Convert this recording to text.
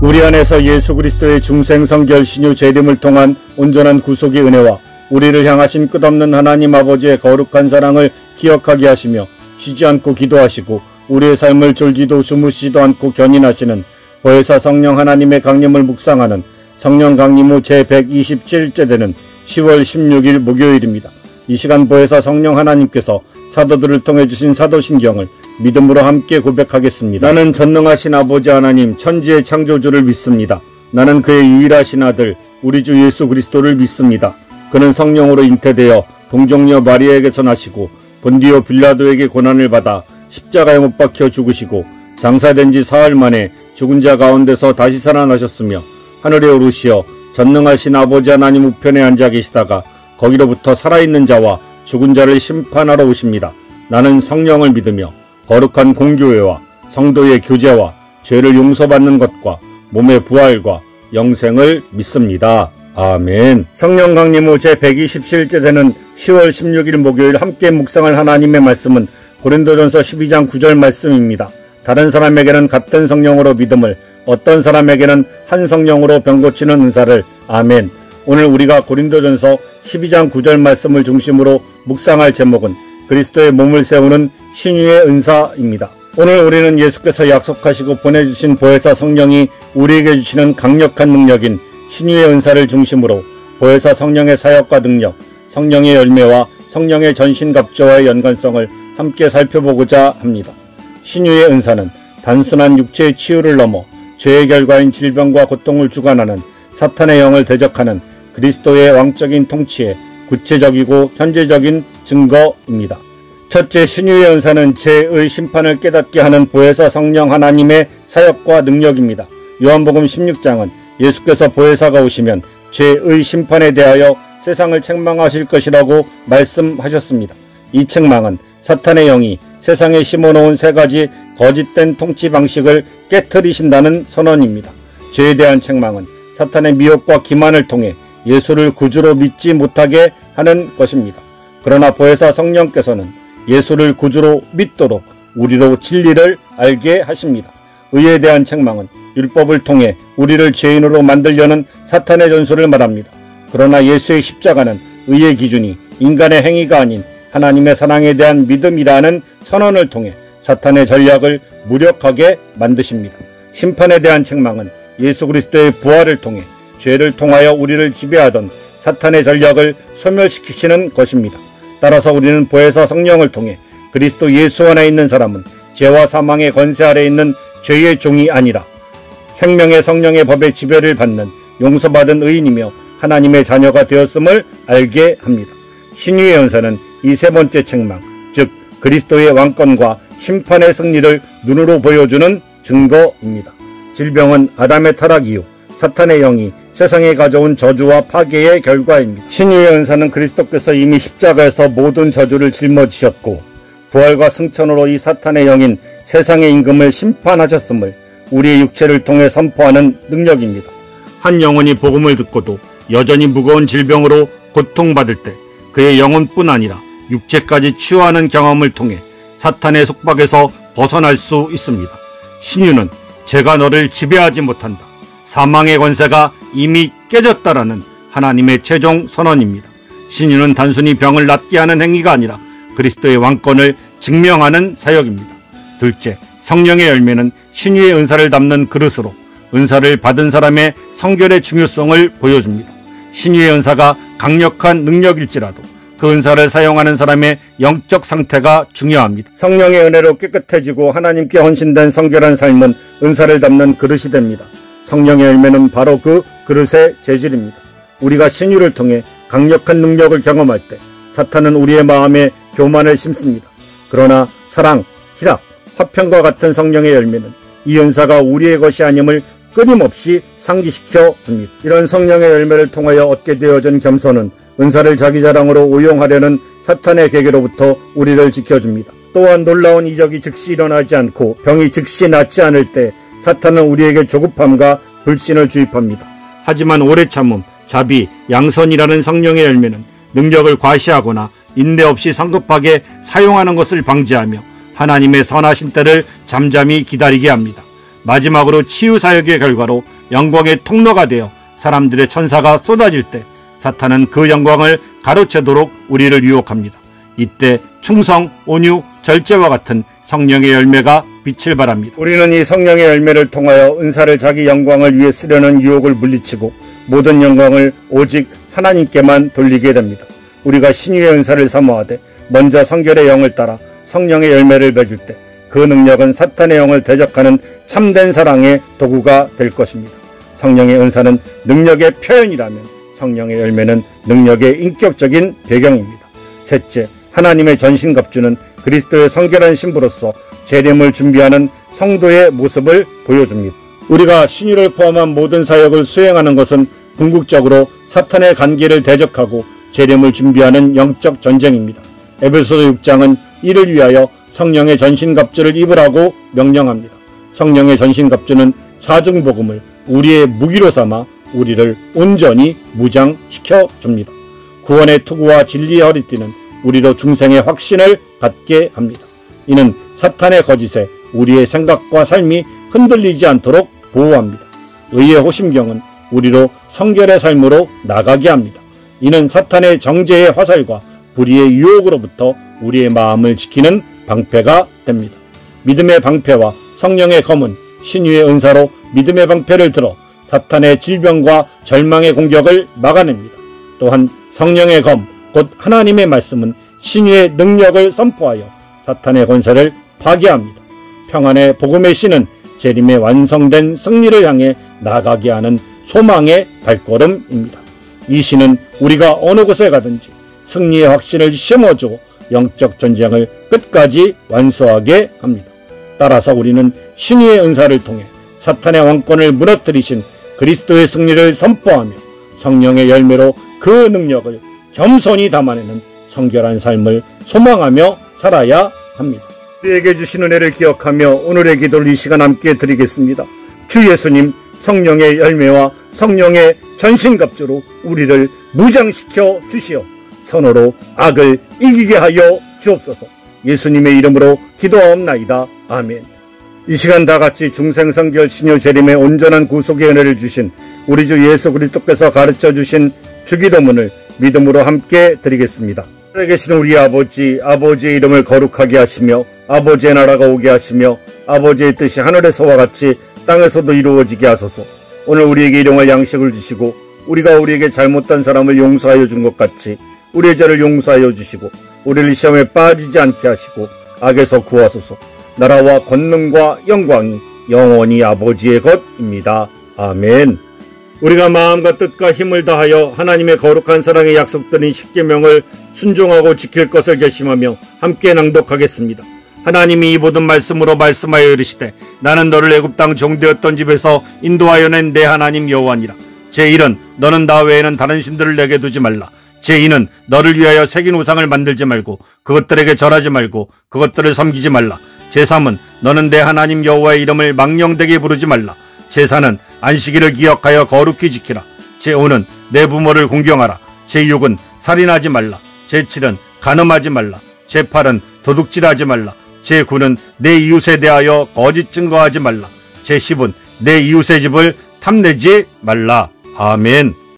우리 안에서 예수 그리스도의 중생성결 신유 재림을 통한 온전한 구속의 은혜와 우리를 향하신 끝없는 하나님 아버지의 거룩한 사랑을 기억하게 하시며 쉬지 않고 기도하시고 우리의 삶을 졸지도 주무시지도 않고 견인하시는 보혜사 성령 하나님의 강림을 묵상하는 성령 강림 후 제127째 되는 10월 16일 목요일입니다. 이 시간 보혜사 성령 하나님께서 사도들을 통해 주신 사도신경을 믿음으로 함께 고백하겠습니다. 나는 전능하신 아버지 하나님 천지의 창조주를 믿습니다. 나는 그의 유일하신 아들 우리 주 예수 그리스도를 믿습니다. 그는 성령으로 잉태되어 동정녀 마리아에게서 나시고 본디오 빌라도에게 고난을 받아 십자가에 못 박혀 죽으시고 장사된 지 사흘 만에 죽은 자 가운데서 다시 살아나셨으며 하늘에 오르시어 전능하신 아버지 하나님 우편에 앉아 계시다가 거기로부터 살아있는 자와 죽은 자를 심판하러 오십니다. 나는 성령을 믿으며 거룩한 공교회와 성도의 교제와 죄를 용서받는 것과 몸의 부활과 영생을 믿습니다. 아멘. 성령 강림 후 제127째 되는 10월 16일 목요일 함께 묵상할 하나님의 말씀은 고린도전서 12장 9절 말씀입니다. 다른 사람에게는 같은 성령으로 믿음을, 어떤 사람에게는 한 성령으로 병고치는 은사를. 아멘. 오늘 우리가 고린도전서 12장 9절 말씀을 중심으로 묵상할 제목은 그리스도의 몸을 세우는 신유의 은사입니다. 오늘 우리는 예수께서 약속하시고 보내주신 보혜사 성령이 우리에게 주시는 강력한 능력인 신유의 은사를 중심으로 보혜사 성령의 사역과 능력, 성령의 열매와 성령의 전신갑주와의 연관성을 함께 살펴보고자 합니다. 신유의 은사는 단순한 육체의 치유를 넘어 죄의 결과인 질병과 고통을 주관하는 사탄의 영을 대적하는 그리스도의 왕적인 통치의 구체적이고 현재적인 증거입니다. 첫째, 신유의 은사는 죄의 심판을 깨닫게 하는 보혜사 성령 하나님의 사역과 능력입니다. 요한복음 16장은 예수께서 보혜사가 오시면 죄의 심판에 대하여 세상을 책망하실 것이라고 말씀하셨습니다. 이 책망은 사탄의 영이 세상에 심어놓은 세 가지 거짓된 통치 방식을 깨트리신다는 선언입니다. 죄에 대한 책망은 사탄의 미혹과 기만을 통해 예수를 구주로 믿지 못하게 하는 것입니다. 그러나 보혜사 성령께서는 예수를 구주로 믿도록 우리로 진리를 알게 하십니다. 의에 대한 책망은 율법을 통해 우리를 죄인으로 만들려는 사탄의 전술을 말합니다. 그러나 예수의 십자가는 의의 기준이 인간의 행위가 아닌 하나님의 사랑에 대한 믿음이라는 선언을 통해 사탄의 전략을 무력하게 만드십니다. 심판에 대한 책망은 예수 그리스도의 부활을 통해 죄를 통하여 우리를 지배하던 사탄의 전략을 소멸시키시는 것입니다. 따라서 우리는 보혜사 성령을 통해 그리스도 예수 안에 있는 사람은 죄와 사망의 권세 아래 있는 죄의 종이 아니라 생명의 성령의 법의 지배를 받는 용서받은 의인이며 하나님의 자녀가 되었음을 알게 합니다. 신유의 은사는 이 세 번째 책망, 즉 그리스도의 왕권과 심판의 승리를 눈으로 보여주는 증거입니다. 질병은 아담의 타락 이후 사탄의 영이 세상에 가져온 저주와 파괴의 결과입니다. 신유의 은사는 그리스도께서 이미 십자가에서 모든 저주를 짊어지셨고 부활과 승천으로 이 사탄의 영인 세상의 임금을 심판하셨음을 우리의 육체를 통해 선포하는 능력입니다. 한 영혼이 복음을 듣고도 여전히 무거운 질병으로 고통받을 때 그의 영혼뿐 아니라 육체까지 치유하는 경험을 통해 사탄의 속박에서 벗어날 수 있습니다. 신유는 죄가 너를 지배하지 못한다. 사망의 권세가 이미 깨졌다라는 하나님의 최종 선언입니다. 신유는 단순히 병을 낫게 하는 행위가 아니라 그리스도의 왕권을 증명하는 사역입니다. 둘째, 성령의 열매는 신유의 은사를 담는 그릇으로 은사를 받은 사람의 성결의 중요성을 보여줍니다. 신유의 은사가 강력한 능력일지라도 그 은사를 사용하는 사람의 영적 상태가 중요합니다. 성령의 은혜로 깨끗해지고 하나님께 헌신된 성결한 삶은 은사를 담는 그릇이 됩니다. 성령의 열매는 바로 그 그릇의 재질입니다. 우리가 신유를 통해 강력한 능력을 경험할 때 사탄은 우리의 마음에 교만을 심습니다. 그러나 사랑, 희락, 화평과 같은 성령의 열매는 이 은사가 우리의 것이 아님을 끊임없이 상기시켜 줍니다. 이런 성령의 열매를 통하여 얻게 되어진 겸손은 은사를 자기 자랑으로 오용하려는 사탄의 계계로부터 우리를 지켜줍니다. 또한 놀라운 이적이 즉시 일어나지 않고 병이 즉시 낫지 않을 때 사탄은 우리에게 조급함과 불신을 주입합니다. 하지만 오래 참음, 자비, 양선이라는 성령의 열매는 능력을 과시하거나 인내 없이 성급하게 사용하는 것을 방지하며 하나님의 선하신 때를 잠잠히 기다리게 합니다. 마지막으로 치유사역의 결과로 영광의 통로가 되어 사람들의 천사가 쏟아질 때 사탄은 그 영광을 가로채도록 우리를 유혹합니다. 이때 충성, 온유, 절제와 같은 성령의 열매가 빛을 발합니다. 우리는 이 성령의 열매를 통하여 은사를 자기 영광을 위해 쓰려는 유혹을 물리치고 모든 영광을 오직 하나님께만 돌리게 됩니다. 우리가 신유의 은사를 사모하되 먼저 성결의 영을 따라 성령의 열매를 맺을 때 그 능력은 사탄의 영을 대적하는 참된 사랑의 도구가 될 것입니다. 성령의 은사는 능력의 표현이라면 성령의 열매는 능력의 인격적인 배경입니다. 셋째, 하나님의 전신갑주는 그리스도의 성결한 신부로서 재림을 준비하는 성도의 모습을 보여줍니다. 우리가 신유를 포함한 모든 사역을 수행하는 것은 궁극적으로 사탄의 관계를 대적하고 재림을 준비하는 영적 전쟁입니다. 에베소서 6장은 이를 위하여 성령의 전신갑주를 입으라고 명령합니다. 성령의 전신갑주는 사중복음을 우리의 무기로 삼아 우리를 온전히 무장시켜 줍니다. 구원의 투구와 진리의 허리띠는 우리로 중생의 확신을 갖게 합니다. 이는 사탄의 거짓에 우리의 생각과 삶이 흔들리지 않도록 보호합니다. 의의 호심경은 우리로 성결의 삶으로 나가게 합니다. 이는 사탄의 정죄의 화살과 불의의 유혹으로부터 우리의 마음을 지키는 방패가 됩니다. 믿음의 방패와 성령의 검은 신유의 은사로 믿음의 방패를 들어 사탄의 질병과 절망의 공격을 막아냅니다. 또한 성령의 검, 곧 하나님의 말씀은 신유의 능력을 선포하여 사탄의 권세를 파괴합니다. 평안의 복음의 신은 재림의 완성된 승리를 향해 나가게 하는 소망의 발걸음입니다. 이 신은 우리가 어느 곳에 가든지 승리의 확신을 심어주고 영적 전쟁을 끝까지 완수하게 합니다. 따라서 우리는 신유의 은사를 통해 사탄의 왕권을 무너뜨리신 그리스도의 승리를 선포하며 성령의 열매로 그 능력을 겸손히 담아내는 성결한 삶을 소망하며 살아야 합니다. 우리에게 주신 은혜를 기억하며 오늘의 기도를 이 시간 함께 드리겠습니다. 주 예수님, 성령의 열매와 성령의 전신갑주로 우리를 무장시켜 주시어 선으로 악을 이기게 하여 주옵소서. 예수님의 이름으로 기도하옵나이다. 아멘. 이 시간 다같이 중생성결 신유 재림의 온전한 구속의 은혜를 주신 우리 주 예수 그리스도께서 가르쳐 주신 주기도문을 믿음으로 함께 드리겠습니다. 하늘에 계시는 우리 아버지, 아버지의 이름을 거룩하게 하시며 아버지의 나라가 오게 하시며 아버지의 뜻이 하늘에서와 같이 땅에서도 이루어지게 하소서. 오늘 우리에게 일용할 양식을 주시고 우리가 우리에게 잘못한 사람을 용서하여 준 것 같이 우리의 죄를 용서하여 주시고 우리를 시험에 빠지지 않게 하시고 악에서 구하소서. 나라와 권능과 영광이 영원히 아버지의 것입니다. 아멘. 우리가 마음과 뜻과 힘을 다하여 하나님의 거룩한 사랑의 약속드린 십계명을 순종하고 지킬 것을 결심하며 함께 낭독하겠습니다. 하나님이 이 모든 말씀으로 말씀하여 이르시되 나는 너를 애굽 땅 종되었던 집에서 인도하여 낸 내 하나님 여호와니라. 제1은 너는 나 외에는 다른 신들을 내게 두지 말라. 제2는 너를 위하여 새긴 우상을 만들지 말고 그것들에게 절하지 말고 그것들을 섬기지 말라. 제3은 너는 내 하나님 여호와의 이름을 망령되게 부르지 말라. 제4는 안식일을 기억하여 거룩히 지키라. 제5는 내 부모를 공경하라. 제6은 살인하지 말라. 제7은 간음하지 말라. 제8은 도둑질하지 말라. 제9는 내 이웃에 대하여 거짓 증거하지 말라. 제10은 내 이웃의 집을 탐내지 말라. 아멘.